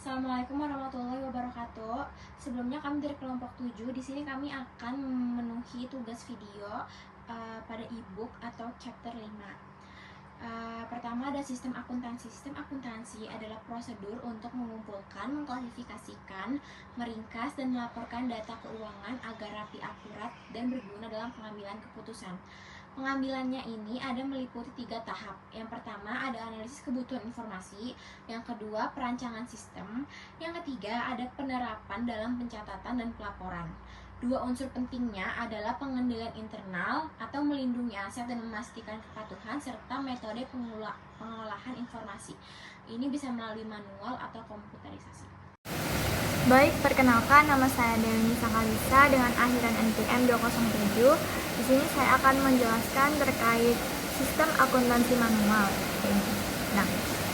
Assalamualaikum warahmatullahi wabarakatuh. Sebelumnya kami dari kelompok 7, di sini kami akan memenuhi tugas video pada e-book atau chapter 5. Pertama ada sistem akuntansi. Sistem akuntansi adalah prosedur untuk mengumpulkan, mengklasifikasikan, meringkas, dan melaporkan data keuangan agar rapi, akurat, dan berguna dalam pengambilan keputusan. Pengambilannya ini ada meliputi 3 tahap. Yang pertama ada analisis kebutuhan informasi, yang kedua perancangan sistem, yang ketiga ada penerapan dalam pencatatan dan pelaporan. Dua unsur pentingnya adalah pengendalian internal atau melindungi aset dan memastikan kepatuhan, serta metode pengolahan informasi. Ini bisa melalui manual atau komputerisasi. Baik, perkenalkan nama saya Dewi Sakalisa dengan akhiran NPM 207. Di sini saya akan menjelaskan terkait sistem akuntansi manual. Nah,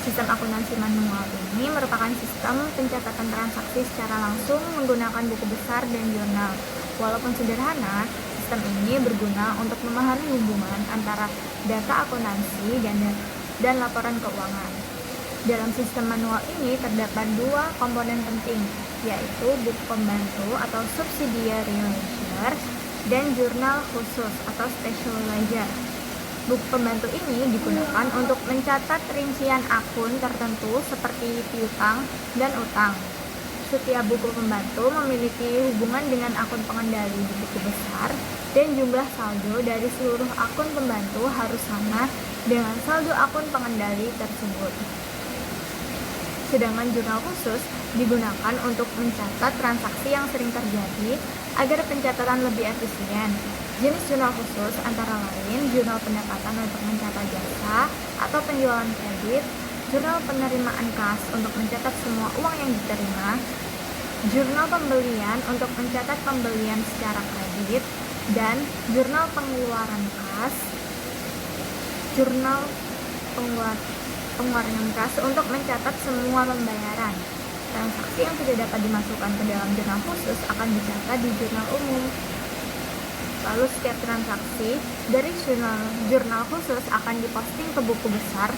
sistem akuntansi manual ini merupakan sistem pencatatan transaksi secara langsung menggunakan buku besar dan jurnal. Walaupun sederhana, sistem ini berguna untuk memahami hubungan antara data akuntansi dan laporan keuangan. Dalam sistem manual ini terdapat dua komponen penting, yaitu buku pembantu atau subsidiary ledger dan jurnal khusus atau special ledger. Buku pembantu ini digunakan untuk mencatat rincian akun tertentu seperti piutang dan utang. Setiap buku pembantu memiliki hubungan dengan akun pengendali di buku besar, dan jumlah saldo dari seluruh akun pembantu harus sama dengan saldo akun pengendali tersebut. Sedangkan jurnal khusus digunakan untuk mencatat transaksi yang sering terjadi agar pencatatan lebih efisien. Jenis jurnal khusus antara lain jurnal pendapatan untuk mencatat jasa atau penjualan kredit, jurnal penerimaan kas untuk mencatat semua uang yang diterima, jurnal pembelian untuk mencatat pembelian secara kredit, dan jurnal pengeluaran kas, jurnal pengeluaran kas untuk mencatat semua pembayaran. Transaksi yang tidak dapat dimasukkan ke dalam jurnal khusus akan dicatat di jurnal umum. Lalu setiap transaksi dari jurnal khusus akan diposting ke buku besar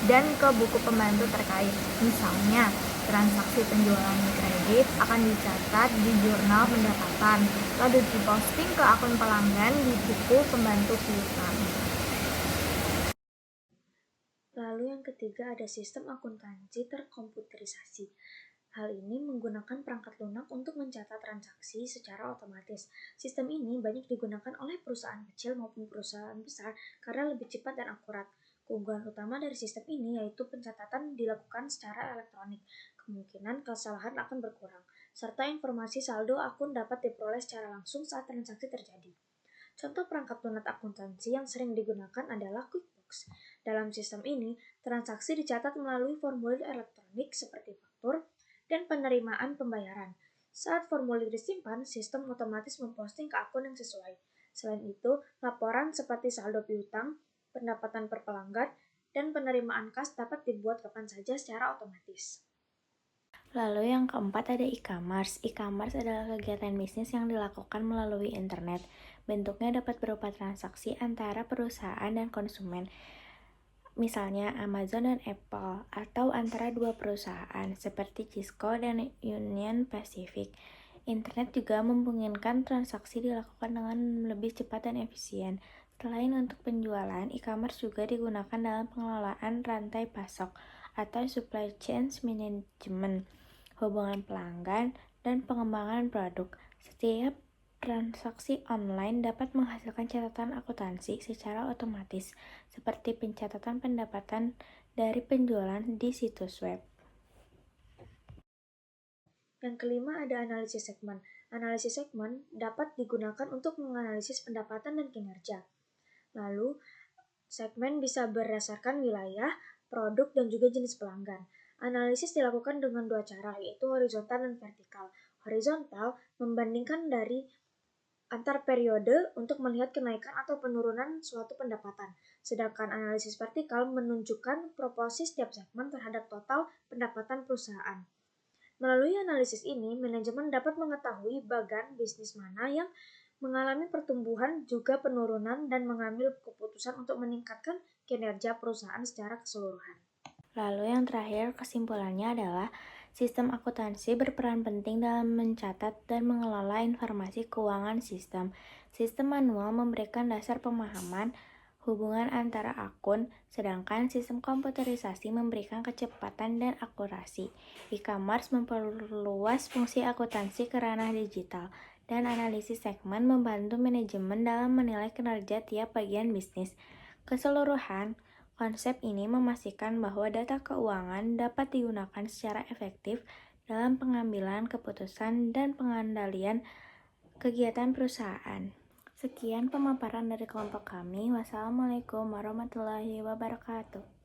dan ke buku pembantu terkait. Misalnya, transaksi penjualan kredit akan dicatat di jurnal pendapatan, lalu diposting ke akun pelanggan di buku pembantu piutang. Lalu yang ketiga ada sistem akuntansi terkomputerisasi. Hal ini menggunakan perangkat lunak untuk mencatat transaksi secara otomatis. Sistem ini banyak digunakan oleh perusahaan kecil maupun perusahaan besar karena lebih cepat dan akurat. Keunggulan utama dari sistem ini yaitu pencatatan dilakukan secara elektronik. Kemungkinan kesalahan akan berkurang, serta informasi saldo akun dapat diperoleh secara langsung saat transaksi terjadi. Contoh perangkat lunak akuntansi yang sering digunakan adalah QuickBooks. Dalam sistem ini, transaksi dicatat melalui formulir elektronik seperti faktur dan penerimaan pembayaran. Saat formulir disimpan, sistem otomatis memposting ke akun yang sesuai. Selain itu, laporan seperti saldo piutang, pendapatan per pelanggan, dan penerimaan kas dapat dibuat kapan saja secara otomatis. Lalu yang keempat ada e-commerce. E-commerce adalah kegiatan bisnis yang dilakukan melalui internet. Bentuknya dapat berupa transaksi antara perusahaan dan konsumen, misalnya Amazon dan Apple, atau antara dua perusahaan seperti Cisco dan Union Pacific. Internet juga memungkinkan transaksi dilakukan dengan lebih cepat dan efisien. Selain untuk penjualan, e-commerce juga digunakan dalam pengelolaan rantai pasok atau supply chain management, hubungan pelanggan, dan pengembangan produk. Setiap transaksi online dapat menghasilkan catatan akuntansi secara otomatis, seperti pencatatan pendapatan dari penjualan di situs web. Yang kelima ada analisis segmen. Analisis segmen dapat digunakan untuk menganalisis pendapatan dan kinerja. Lalu, segmen bisa berdasarkan wilayah, produk, dan juga jenis pelanggan. Analisis dilakukan dengan dua cara, yaitu horizontal dan vertikal. Horizontal membandingkan dari antar periode untuk melihat kenaikan atau penurunan suatu pendapatan. Sedangkan analisis vertikal menunjukkan proporsi setiap segmen terhadap total pendapatan perusahaan. Melalui analisis ini, manajemen dapat mengetahui bagian bisnis mana yang mengalami pertumbuhan juga penurunan dan mengambil keputusan untuk meningkatkan kinerja perusahaan secara keseluruhan. Lalu yang terakhir kesimpulannya adalah Sistem akuntansi berperan penting dalam mencatat dan mengelola informasi keuangan sistem. Sistem manual memberikan dasar pemahaman hubungan antara akun, sedangkan sistem komputerisasi memberikan kecepatan dan akurasi. E-commerce memperluas fungsi akuntansi ke ranah digital, dan analisis segmen membantu manajemen dalam menilai kinerja tiap bagian bisnis. Keseluruhan, konsep ini memastikan bahwa data keuangan dapat digunakan secara efektif dalam pengambilan keputusan dan pengendalian kegiatan perusahaan. Sekian pemaparan dari kelompok kami. Wassalamualaikum warahmatullahi wabarakatuh.